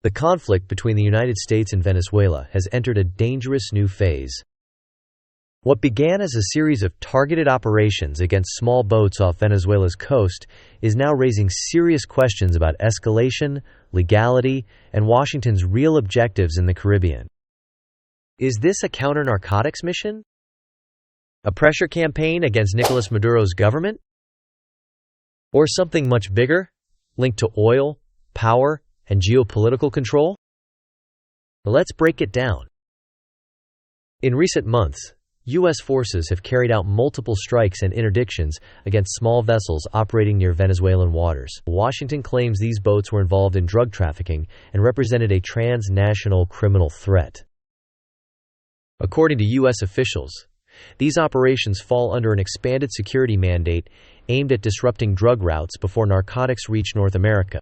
The conflict between the United States and Venezuela has entered a dangerous new phase. What began as a series of targeted operations against small boats off Venezuela's coast is now raising serious questions about escalation, legality, and Washington's real objectives in the Caribbean. Is this a counter-narcotics mission? A pressure campaign against Nicolas Maduro's government? Or something much bigger, linked to oil, power, and geopolitical control? Let's break it down. In recent months, U.S. forces have carried out multiple strikes and interdictions against small vessels operating near Venezuelan waters. Washington claims these boats were involved in drug trafficking and represented a transnational criminal threat. According to U.S. officials, these operations fall under an expanded security mandate aimed at disrupting drug routes before narcotics reach North America.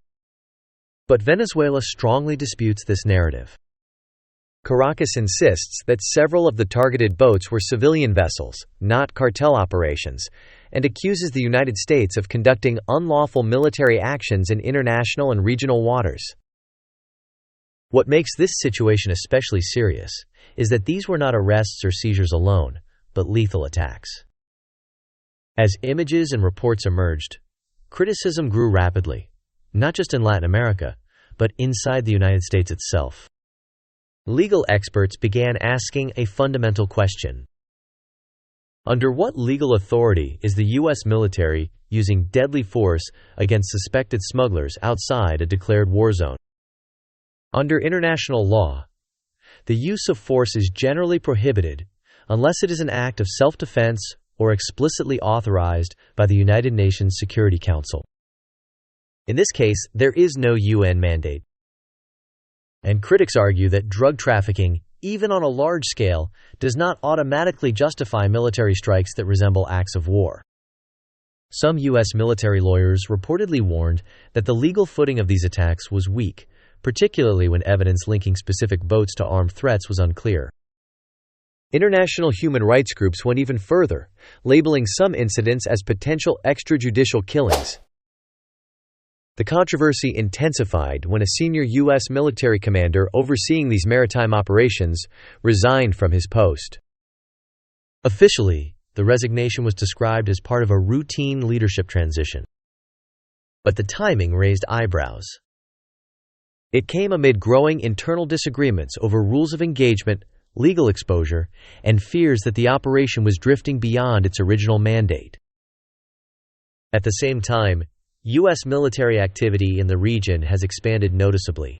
But Venezuela strongly disputes this narrative. Caracas insists that several of the targeted boats were civilian vessels, not cartel operations, and accuses the United States of conducting unlawful military actions in international and regional waters. What makes this situation especially serious is that these were not arrests or seizures alone, but lethal attacks. As images and reports emerged, criticism grew rapidly, not just in Latin America, but inside the United States itself. Legal experts began asking a fundamental question. Under what legal authority is the U.S. military using deadly force against suspected smugglers outside a declared war zone? Under international law, the use of force is generally prohibited unless it is an act of self-defense or explicitly authorized by the United Nations Security Council. In this case, there is no UN mandate. And critics argue that drug trafficking, even on a large scale, does not automatically justify military strikes that resemble acts of war. Some U.S. military lawyers reportedly warned that the legal footing of these attacks was weak, particularly when evidence linking specific boats to armed threats was unclear. International human rights groups went even further, labeling some incidents as potential extrajudicial killings. The controversy intensified when a senior U.S. military commander overseeing these maritime operations resigned from his post. Officially, the resignation was described as part of a routine leadership transition. But the timing raised eyebrows. It came amid growing internal disagreements over rules of engagement, legal exposure, and fears that the operation was drifting beyond its original mandate. At the same time, U.S. military activity in the region has expanded noticeably.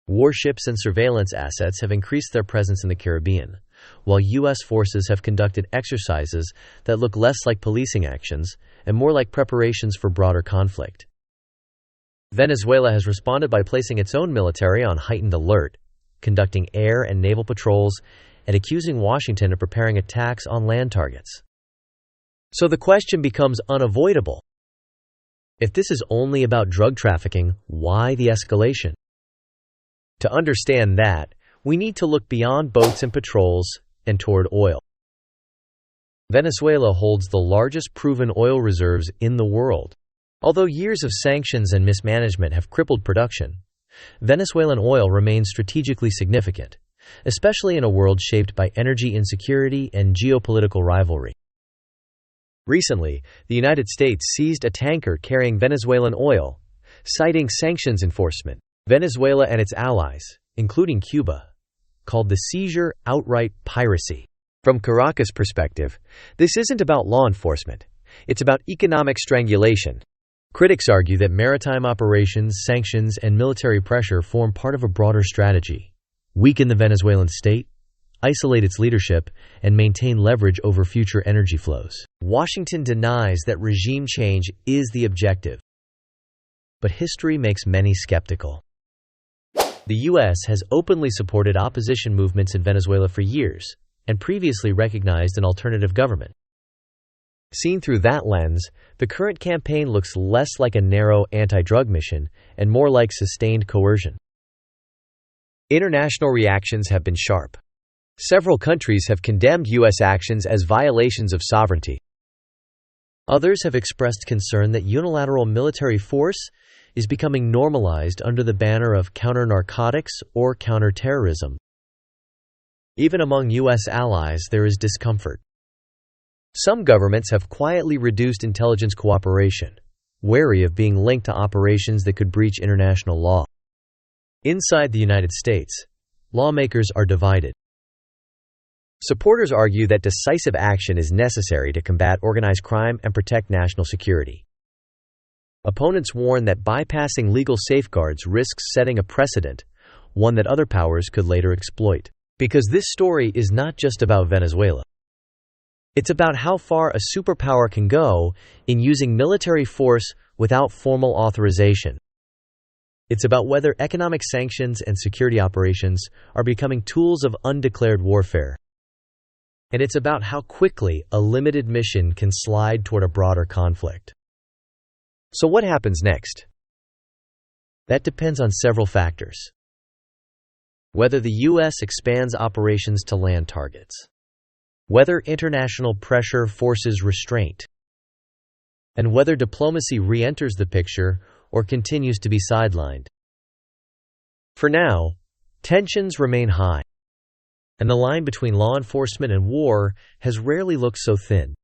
Warships and surveillance assets have increased their presence in the Caribbean, while U.S. forces have conducted exercises that look less like policing actions and more like preparations for broader conflict. Venezuela has responded by placing its own military on heightened alert, conducting air and naval patrols, and accusing Washington of preparing attacks on land targets. So the question becomes unavoidable. If this is only about drug trafficking, why the escalation? To understand that, we need to look beyond boats and patrols and toward oil. Venezuela holds the largest proven oil reserves in the world. Although years of sanctions and mismanagement have crippled production, Venezuelan oil remains strategically significant, especially in a world shaped by energy insecurity and geopolitical rivalry. Recently, the United States seized a tanker carrying Venezuelan oil, citing sanctions enforcement. Venezuela and its allies, including Cuba, called the seizure outright piracy. From Caracas' perspective, this isn't about law enforcement. It's about economic strangulation. Critics argue that maritime operations, sanctions, and military pressure form part of a broader strategy: weaken the Venezuelan state, isolate its leadership, and maintain leverage over future energy flows. Washington denies that regime change is the objective. But history makes many skeptical. The U.S. has openly supported opposition movements in Venezuela for years, and previously recognized an alternative government. Seen through that lens, the current campaign looks less like a narrow anti-drug mission and more like sustained coercion. International reactions have been sharp. Several countries have condemned U.S. actions as violations of sovereignty. Others have expressed concern that unilateral military force is becoming normalized under the banner of counter-narcotics or counter-terrorism. Even among U.S. allies, there is discomfort. Some governments have quietly reduced intelligence cooperation, wary of being linked to operations that could breach international law. Inside the United States, lawmakers are divided. Supporters argue that decisive action is necessary to combat organized crime and protect national security. Opponents warn that bypassing legal safeguards risks setting a precedent, one that other powers could later exploit. Because this story is not just about Venezuela. It's about how far a superpower can go in using military force without formal authorization. It's about whether economic sanctions and security operations are becoming tools of undeclared warfare. And it's about how quickly a limited mission can slide toward a broader conflict. So what happens next? That depends on several factors. Whether the U.S. expands operations to land targets. Whether international pressure forces restraint. And whether diplomacy re-enters the picture or continues to be sidelined. For now, tensions remain high, and the line between law enforcement and war has rarely looked so thin.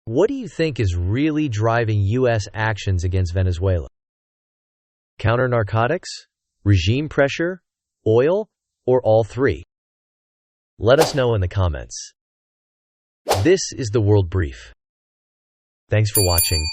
What do you think is really driving U.S. actions against Venezuela? Counter-narcotics? Regime pressure? Oil? Or all three? Let us know in the comments. This is the World Brief. Thanks for watching.